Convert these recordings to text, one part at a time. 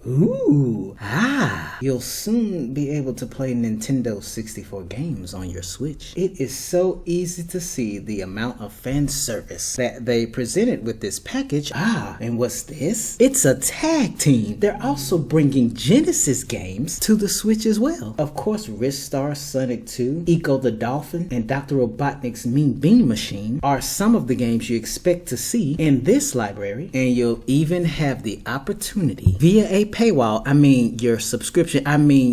Ooh, you'll soon be able to play Nintendo 64 games on your Switch. It is so easy to see the amount of fan service that they presented with this package. And what's this? It's a tag team. They're also bringing Genesis games to the Switch as well. Of course, Ristar, Sonic 2, Eco the Dolphin, and Dr. Robotnik's Mean Bean Machine are some of the games you expect to see in this library, and you'll even have the opportunity via a paywall, your subscription,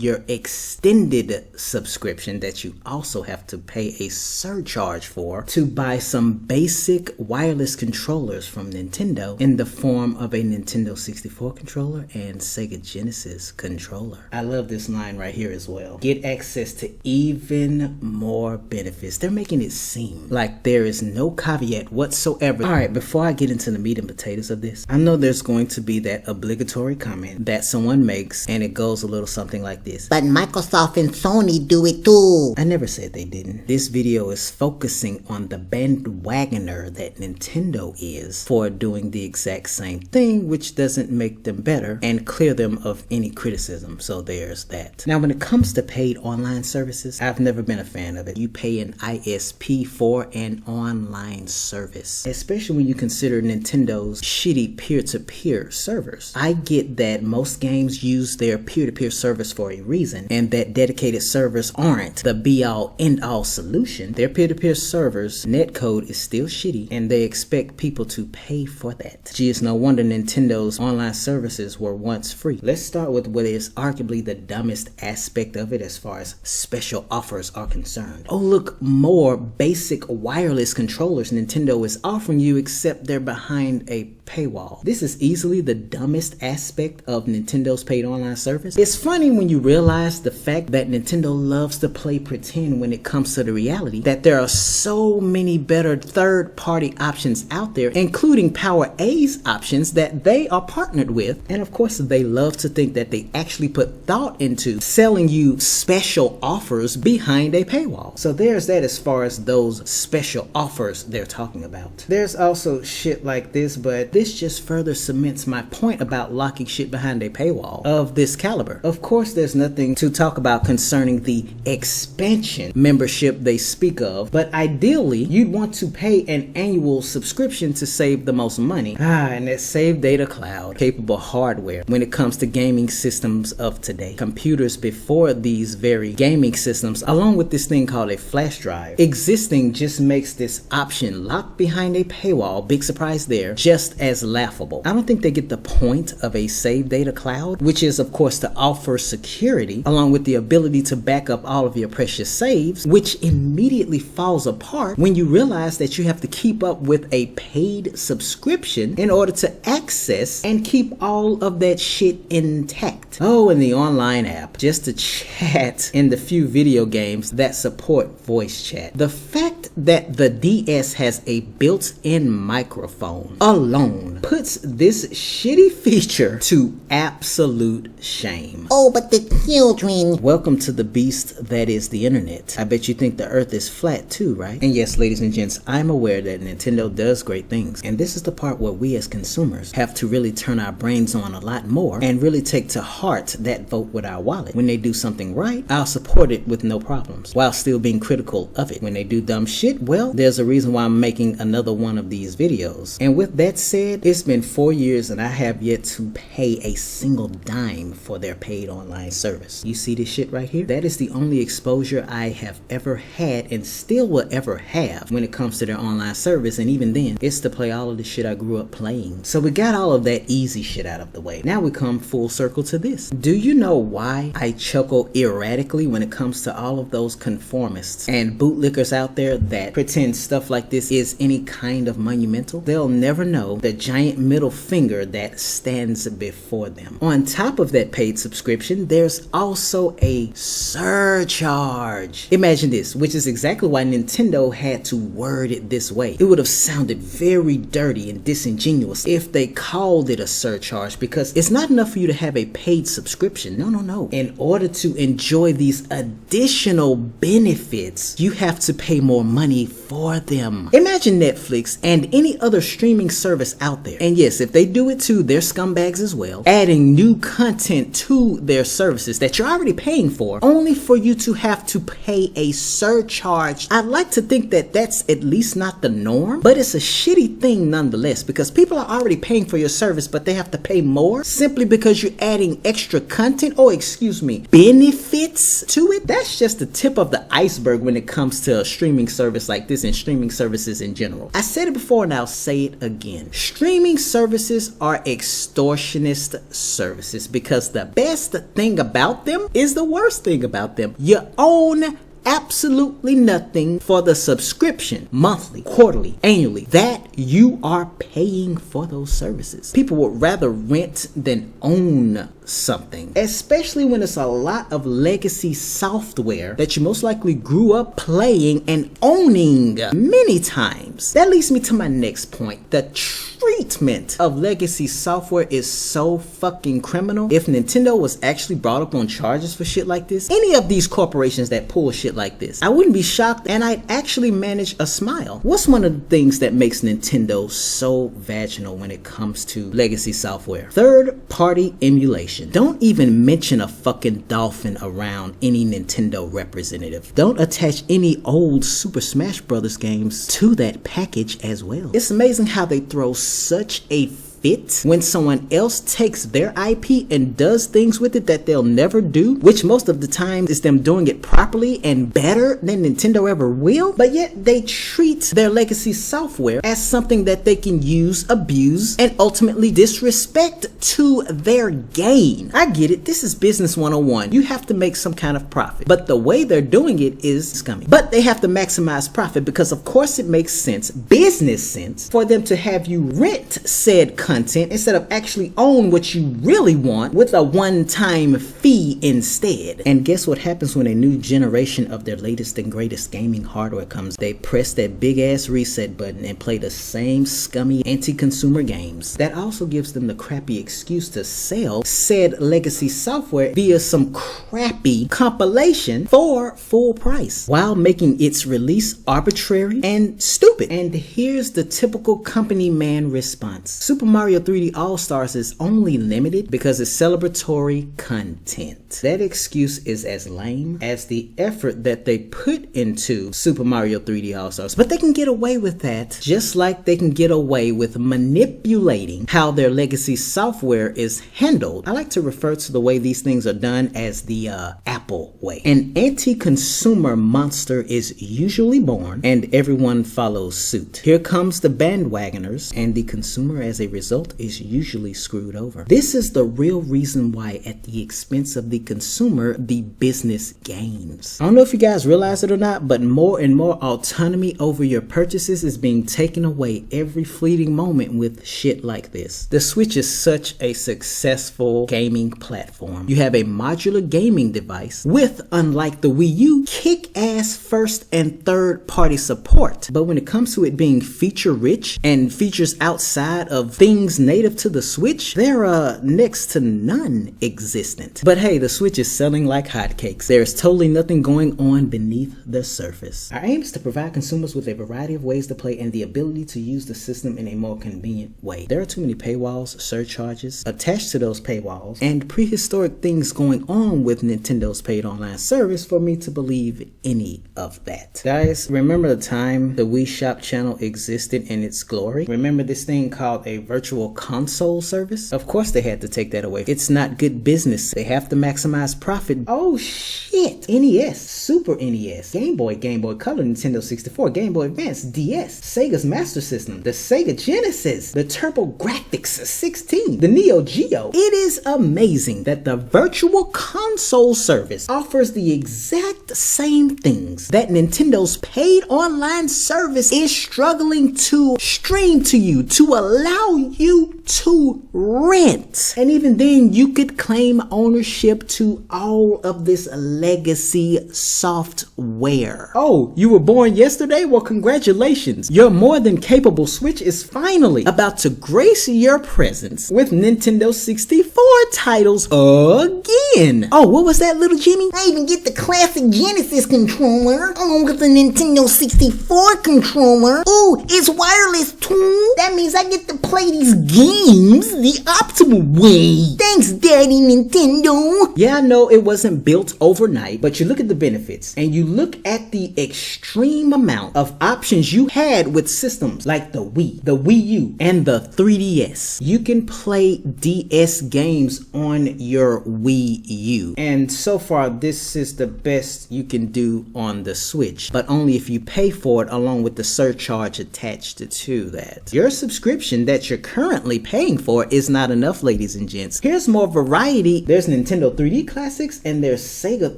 your extended subscription that you also have to pay a surcharge for, to buy some basic wireless controllers from Nintendo in the form of a Nintendo 64 controller and Sega Genesis controller. I love this line right here as well. Get access to even more benefits. They're making it seem like there is no caveat whatsoever. Alright, before I get into the meat and potatoes of this, I know there's going to be that obligatory comment that someone makes, and it goes a little something like this: but Microsoft and Sony do it too. I never said they didn't. This video is focusing on the bandwagoner that Nintendo is for doing the exact same thing, which doesn't make them better and clear them of any criticism. So there's that. Now, when it comes to paid online services, I've never been a fan of it. You pay an ISP for an online service, especially when you consider Nintendo's shitty peer-to-peer servers. I get that most games use their peer-to-peer service for a reason, and that dedicated servers aren't the be-all end-all solution. Their peer-to-peer servers netcode is still shitty, and they expect people to pay for that. Gee, it's no wonder Nintendo's online services were once free. Let's start with what is arguably the dumbest aspect of it as far as special offers are concerned. Oh look, more basic wireless controllers Nintendo is offering you, except they're behind a paywall. This is easily the dumbest aspect of Nintendo's paid online service. It's funny when you realize the fact that Nintendo loves to play pretend when it comes to the reality that there are so many better third-party options out there, including Power A's options that they are partnered with. And of course, they love to think that they actually put thought into selling you special offers behind a paywall. So there's that as far as those special offers they're talking about. There's also shit like this, but this just further cements my point about locking shit behind a paywall of this caliber. Of course, there's nothing to talk about concerning the expansion membership they speak of, but ideally, you'd want to pay an annual subscription to save the most money. And that save data cloud capable hardware when it comes to gaming systems of today. Computers before these very gaming systems, along with this thing called a flash drive, existing just makes this option locked behind a paywall, big surprise there, just as laughable. I don't think they get the point of a save data cloud, which is of course to offer security along with the ability to back up all of your precious saves, which immediately falls apart when you realize that you have to keep up with a paid subscription in order to access and keep all of that shit intact. Oh, and the online app, just to chat in the few video games that support voice chat. The fact that the DS has a built-in microphone alone puts this shitty feature to absolute shame. Oh, but the children. Welcome to the beast that is the internet. I bet you think the earth is flat too, right? And yes, ladies and gents, I'm aware that Nintendo does great things, and this is the part where we as consumers have to really turn our brains on a lot more and really take to heart that vote with our wallet. When they do something right, I'll support it with no problems, while still being critical of it. When they do dumb shit, well, there's a reason why I'm making another one of these videos. And with that said, it's been 4 years and I have yet to pay a single dime for their paid online service. You see this shit right here? That is the only exposure I have ever had and still will ever have when it comes to their online service, and even then, it's to play all of the shit I grew up playing. So we got all of that easy shit out of the way. Now we come full circle to this. Do you know why I chuckle erratically when it comes to all of those conformists and bootlickers out there that pretend stuff like this is any kind of monumental? They'll never know the giant middle finger that stands before them. On top of that paid subscription, there's also a surcharge. Imagine this, which is exactly why Nintendo had to word it this way. It would have sounded very dirty and disingenuous if they called it a surcharge, because it's not enough for you to have a paid subscription. No. In order to enjoy these additional benefits, you have to pay more money. money for them. Imagine Netflix and any other streaming service out there, and yes, if they do it too, they're scumbags as well, adding new content to their services that you're already paying for, only for you to have to pay a surcharge. I'd like to think that that's at least not the norm, but it's a shitty thing nonetheless, because people are already paying for your service, but they have to pay more simply because you're adding extra content, or excuse me, benefits to it. That's just the tip of the iceberg when it comes to a streaming service like this and streaming services in general. I said it before and I'll say it again. Streaming services are extortionist services because the best thing about them is the worst thing about them. You own absolutely nothing for the subscription, monthly, quarterly, annually, that you are paying for those services. People would rather rent than own something, especially when it's a lot of legacy software that you most likely grew up playing and owning many times. That leads me to my next point. The treatment of legacy software is so fucking criminal. If Nintendo was actually brought up on charges for shit like this, any of these corporations that pull shit like this, I wouldn't be shocked and I'd actually manage a smile. What's one of the things that makes Nintendo so vaginal when it comes to legacy software? Third-party emulation. Don't even mention a fucking dolphin around any Nintendo representative. Don't attach any old Super Smash Bros. Games to that package as well. It's amazing how they throw such a fit when someone else takes their IP and does things with it that they'll never do, which most of the time is them doing it properly and better than Nintendo ever will, but yet they treat their legacy software as something that they can use, abuse, and ultimately disrespect to their gain. I get it, this is business 101. You have to make some kind of profit, but the way they're doing it is scummy. But they have to maximize profit because of course it makes sense, business sense, for them to have you rent said content instead of actually own what you really want with a one-time fee instead. And guess what happens when a new generation of their latest and greatest gaming hardware comes? They press that big ass reset button and play the same scummy anti-consumer games. That also gives them the crappy excuse to sell said legacy software via some crappy compilation for full price while making its release arbitrary and stupid. And here's the typical company man response. Super Mario 3D All-Stars is only limited because it's celebratory content. That excuse is as lame as the effort that they put into Super Mario 3D All-Stars. But they can get away with that just like they can get away with manipulating how their legacy software is handled. I like to refer to the way these things are done as the Apple way. An anti-consumer monster is usually born and everyone follows suit. Here comes the bandwagoners and the consumer as a result is usually screwed over. This is the real reason why at the expense of the consumer, the business gains. I don't know if you guys realize it or not, but more and more autonomy over your purchases is being taken away every fleeting moment with shit like this. The Switch is such a successful gaming platform. You have a modular gaming device with, unlike the Wii U, kick-ass first and third party support. But when it comes to it being feature rich and features outside of things native to the Switch, they're next to none existent. But hey, the Switch is selling like hotcakes. There's totally nothing going on beneath the surface. Our aim is to provide consumers with a variety of ways to play and the ability to use the system in a more convenient way. There are too many paywalls, surcharges attached to those paywalls, and prehistoric things going on with Nintendo's paid online service for me to believe any of that. Guys, remember the time the Wii Shop channel existed in its glory? Remember this thing called a virtual console service? Of course they had to take that away. It's not good business. They have to maximize profit. Oh shit! NES, Super NES, Game Boy, Game Boy Color, Nintendo 64, Game Boy Advance, DS, Sega's Master System, the Sega Genesis, the TurboGrafx 16, the Neo Geo. It is amazing that the virtual console service offers the exact same things that Nintendo's paid online service is struggling to stream to you, to allow you to rent. And even then, you could claim ownership to all of this legacy software. Oh, you were born yesterday? Well, congratulations. Your more than capable Switch is finally about to grace your presence with Nintendo 64 titles again. again. Oh, what was that, little Jimmy? I even get the classic Genesis controller, along with the Nintendo 64 controller. Ooh, it's wireless too. That means I get to play these games the optimal way. Thanks, Daddy Nintendo. Yeah, I know it wasn't built overnight, but you look at the benefits and you look at the extreme amount of options you had with systems like the Wii, the Wii U, and the 3DS. You can play DS games on your Wii U. And so far, this is the best you can do on the Switch, but only if you pay for it along with the surcharge attached to that. Your subscription that you're currently paying for is not enough, ladies and gents. Here's more variety. There's Nintendo 3D Classics and there's Sega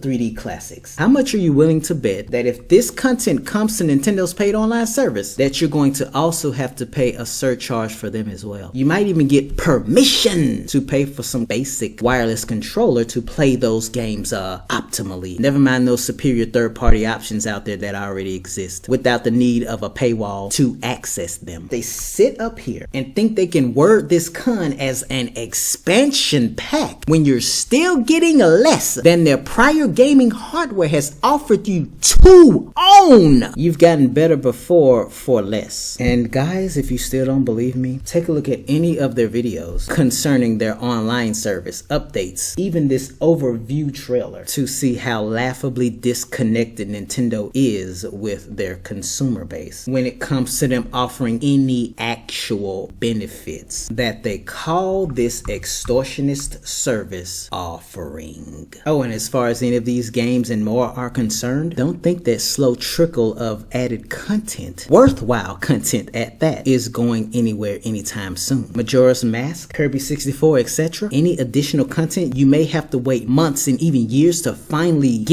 3D Classics. How much are you willing to bet that if this content comes to Nintendo's paid online service, that you're going to also have to pay a surcharge for them as well? You might even get permission to pay for some basic wireless controller to play those games optimally. Never mind those superior third-party options out there that already exist without the need of a paywall to access them. They sit up here and think they can word this con as an expansion pack when you're still getting less than their prior gaming hardware has offered you to own. You've gotten better before for less. And guys, if you still don't believe me, take a look at any of their videos concerning their online service, updates, even this overview trailer to see how laughably disconnected Nintendo is with their consumer base when it comes to them offering any actual benefits that they call this extortionist service offering. Oh, and as far as any of these games and more are concerned, don't think that slow trickle of added content, worthwhile content at that, is going anywhere anytime soon. Majora's Mask, Kirby 64, etc. Any additional content you may have to wait months and even years to finally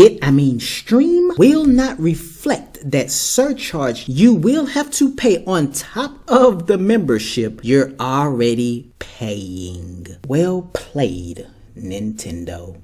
stream will not reflect that surcharge you will have to pay on top of the membership you're already paying. Well played, Nintendo.